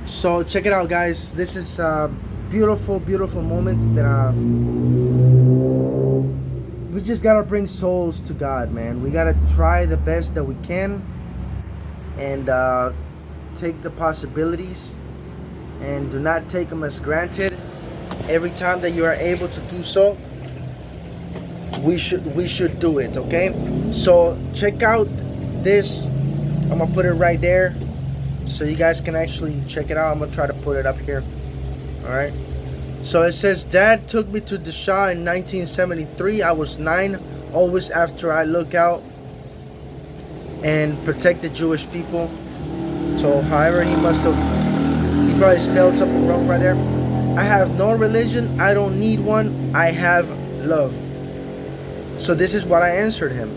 So check it out, guys. This is a beautiful, beautiful moment that we just gotta bring souls to God, man. We gotta try the best that we can and take the possibilities and do not take them as granted. Every time that you are able to do so, we should do it. Okay. So check out this. I'm gonna put it right there so you guys can actually check it out. I'm gonna try to put it up here. All right. So it says, Dad took me to the Shah in 1973. I was 9. Always after I look out and protect the Jewish people. So however he probably spelled something wrong right there. I have no religion. I don't need one. I have love. So this is what I answered him.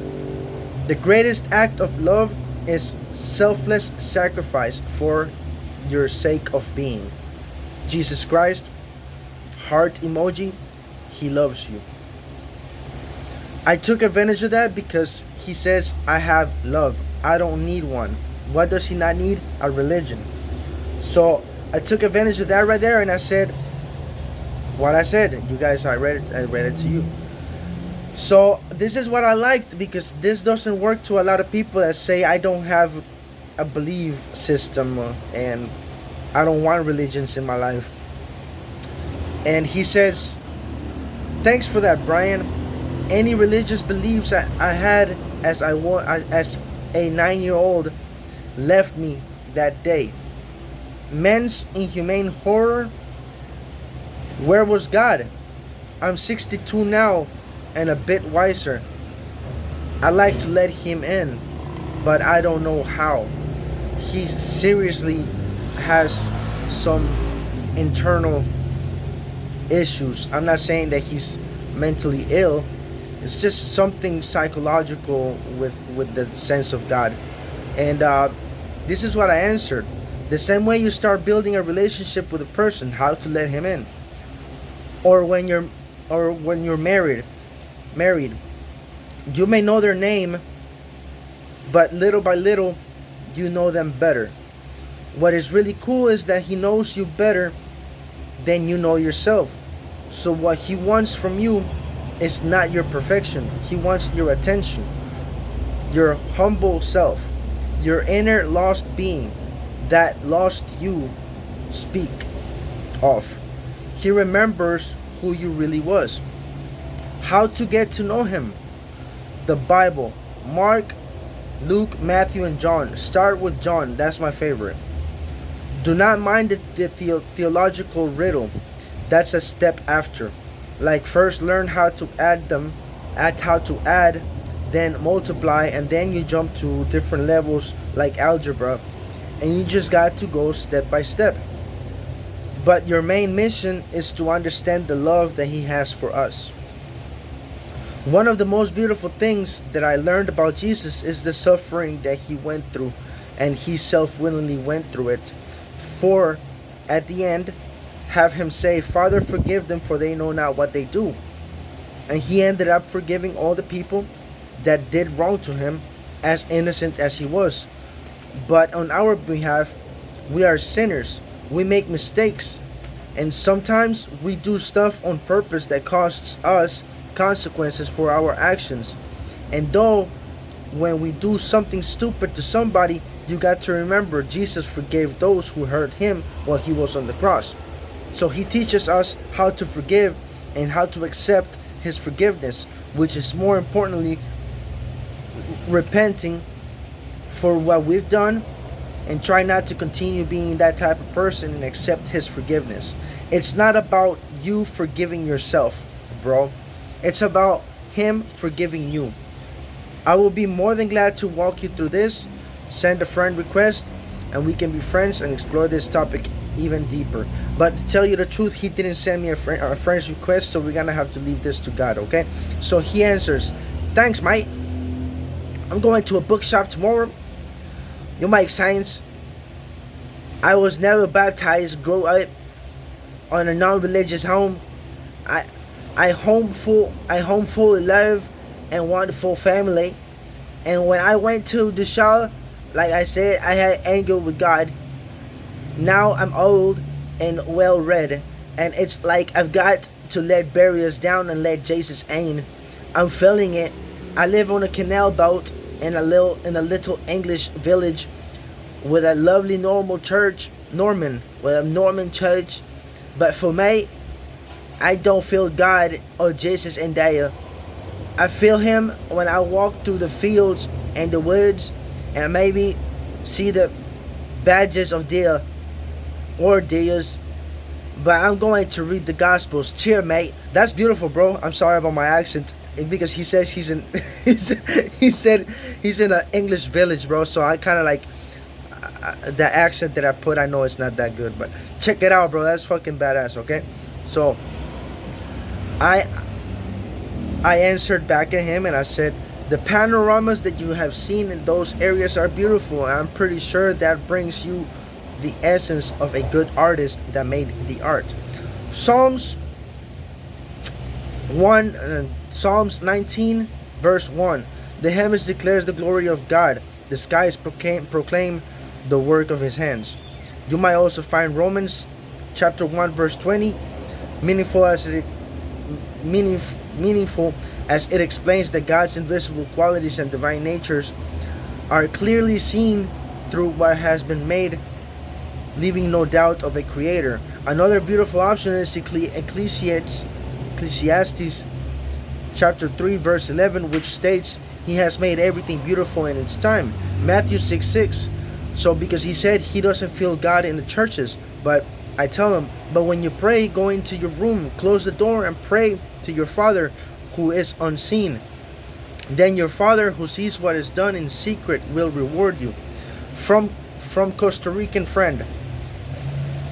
The greatest act of love is selfless sacrifice for your sake of being. Jesus Christ, heart emoji, he loves you. I took advantage of that because he says, I have love. I don't need one. What does he not need? A religion. So I took advantage of that right there and I said what I said. You guys, I read it to you. So this is what I liked, because this doesn't work to a lot of people that say I don't have a belief system and I don't want religions in my life. And he says, thanks for that, Brian. Any religious beliefs I had as a 9-year-old left me that day. Men's inhumane horror. Where was God? I'm 62 now and a bit wiser. I like to let him in, but I don't know how. He seriously has some internal issues. I'm not saying that he's mentally ill. It's just something psychological with the sense of God. And this is what I answered. The same way you start building a relationship with a person, how to let him in. Or when you're married, you may know their name, but little by little you know them better. What is really cool is that he knows you better than you know yourself. So what he wants from you is not your perfection. He wants your attention, your humble self, your inner lost being, that lost you speak of. He remembers who you really was. How to get to know him? The Bible. Mark, Luke, Matthew, and John. Start with John. That's my favorite. Do not mind the theological riddle. That's a step after. Like first learn how to add, then multiply, and then you jump to different levels like algebra, and you just got to go step by step. But your main mission is to understand the love that he has for us. One of the most beautiful things that I learned about Jesus is the suffering that he went through, and he self-willingly went through it. For at the end, have him say, Father, forgive them, for they know not what they do. And he ended up forgiving all the people that did wrong to him, as innocent as he was. But on our behalf, we are sinners. We make mistakes. And sometimes we do stuff on purpose that costs us consequences for our actions. And though when we do something stupid to somebody, you got to remember Jesus forgave those who hurt him while he was on the cross. So he teaches us how to forgive and how to accept his forgiveness, which is more importantly repenting for what we've done and try not to continue being that type of person and accept his forgiveness. It's not about you forgiving yourself, bro. It's about him forgiving you. I will be more than glad to walk you through this. Send a friend request and we can be friends and explore this topic even deeper. But to tell you the truth, he didn't send me a friend's request, so we're gonna have to leave this to God, okay? So he answers, thanks, mate. I'm going to a bookshop tomorrow. You make sense. I was never baptized, grew up on a non-religious home. I home full of love and wonderful family. And when I went to the shower, like I said, I had anger with God. Now I'm old and well read, and it's like I've got to let barriers down and let Jesus in. I'm feeling it. I live on a canal boat in a little English village with a lovely normal church, Norman, with a Norman church. But for me, I don't feel God or Jesus in there. I feel Him when I walk through the fields and the woods, and maybe see the badges of deer or deers. But I'm going to read the Gospels. Cheer, mate. That's beautiful, bro. I'm sorry about my accent because he says he's in. He said he's in an English village, bro. So I kind of like the accent that I put. I know it's not that good, but check it out, bro. That's fucking badass. Okay, so I I answered back at him and I said, the panoramas that you have seen in those areas are beautiful, and I'm pretty sure that brings you the essence of a good artist that made the art. Psalms 1 Psalms 19 verse 1. The heavens declares the glory of God. The skies proclaim the work of his hands. You might also find Romans chapter 1 verse 20 meaningful as it meaningful as it explains that God's invisible qualities and divine natures are clearly seen through what has been made, leaving no doubt of a creator. Another beautiful option is Ecclesiastes chapter 3 verse 11, which states he has made everything beautiful in its time. Matthew 6:6. So because he said he doesn't feel God in the churches, but I tell him, but when you pray, go into your room, close the door, and pray to your Father who is unseen. Then your Father who sees what is done in secret will reward you. From Costa Rican friend.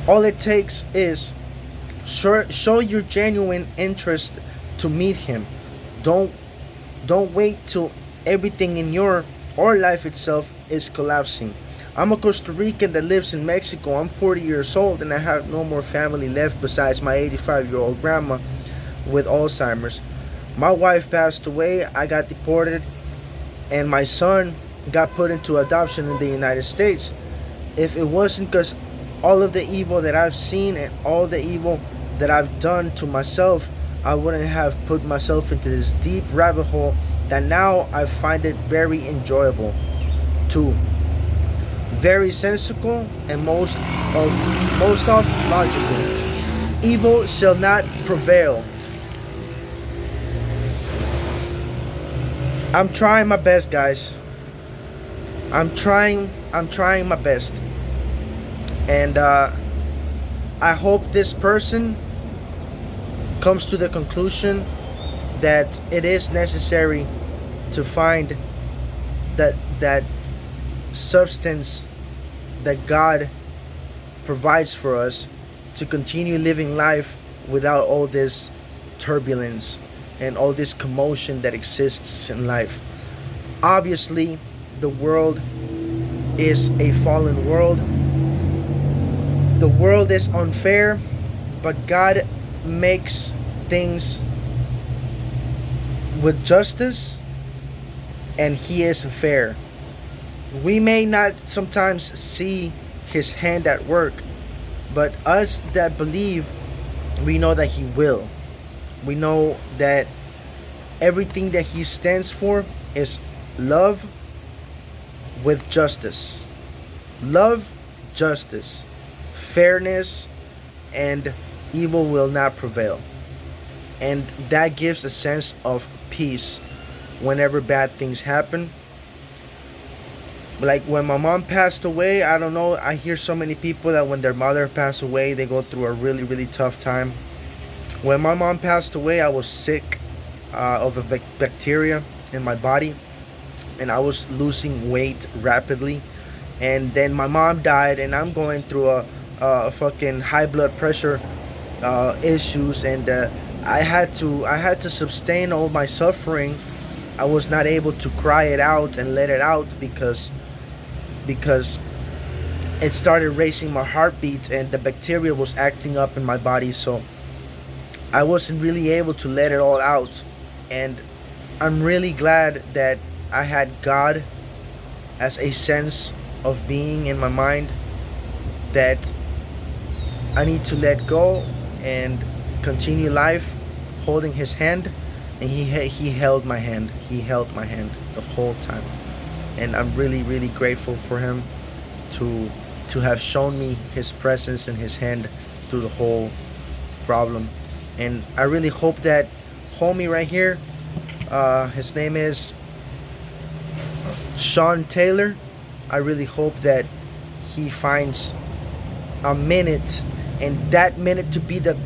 All it takes is show your genuine interest to meet him. Don't wait till everything in your or life itself is collapsing. I'm a Costa Rican that lives in Mexico. I'm 40 years old and I have no more family left besides my 85-year-old grandma with Alzheimer's. My wife passed away, I got deported, and my son got put into adoption in the United States. If it wasn't because all of the evil that I've seen and all the evil that I've done to myself, I wouldn't have put myself into this deep rabbit hole that now I find it very enjoyable too. Very sensical and most of logical. Evil shall not prevail. I'm trying my best, guys. I'm trying my best. And I hope this person comes to the conclusion that it is necessary to find that substance that God provides for us to continue living life without all this turbulence and all this commotion that exists in life. Obviously, the world is a fallen world. The world is unfair, but God makes things with justice, and He is fair. We may not sometimes see His hand at work, but us that believe, we know that He will. We know that everything that He stands for is love with justice. Love, justice, fairness, and evil will not prevail. And that gives a sense of peace whenever bad things happen. Like when my mom passed away, I don't know, I hear so many people that when their mother passed away, they go through a really, really tough time. When my mom passed away, I was sick of a bacteria in my body, and I was losing weight rapidly. And then my mom died, and I'm going through a fucking high blood pressure issues, and I had to sustain all my suffering. I was not able to cry it out and let it out because it started racing my heartbeat and the bacteria was acting up in my body, so I wasn't really able to let it all out. And I'm really glad that I had God as a sense of being in my mind, that I need to let go and continue life, holding his hand. And he held my hand. He held my hand the whole time, and I'm really really grateful for him to have shown me his presence and his hand through the whole problem. And I really hope that homie right here, his name is Sean Taylor, I really hope that he finds a minute, and that minute to be the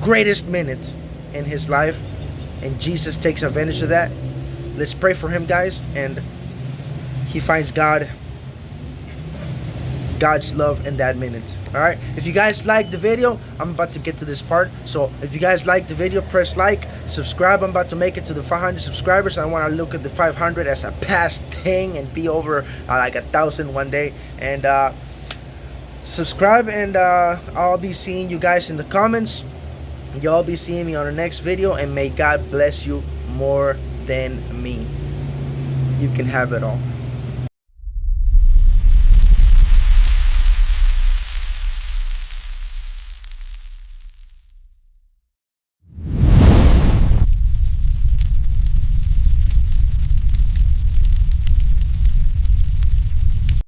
greatest minute in his life, and Jesus takes advantage of that. Let's pray for him, guys, and he finds God's love in that minute. All right, if you guys like the video, I'm about to get to this part, so if you guys like the video, press like, subscribe. I'm about to make it to the 500 subscribers. I want to look at the 500 as a past thing and be over like 1,000 one day. And subscribe, and I'll be seeing you guys in the comments. Y'all be seeing me on the next video, and may God bless you more than me. You can have it all.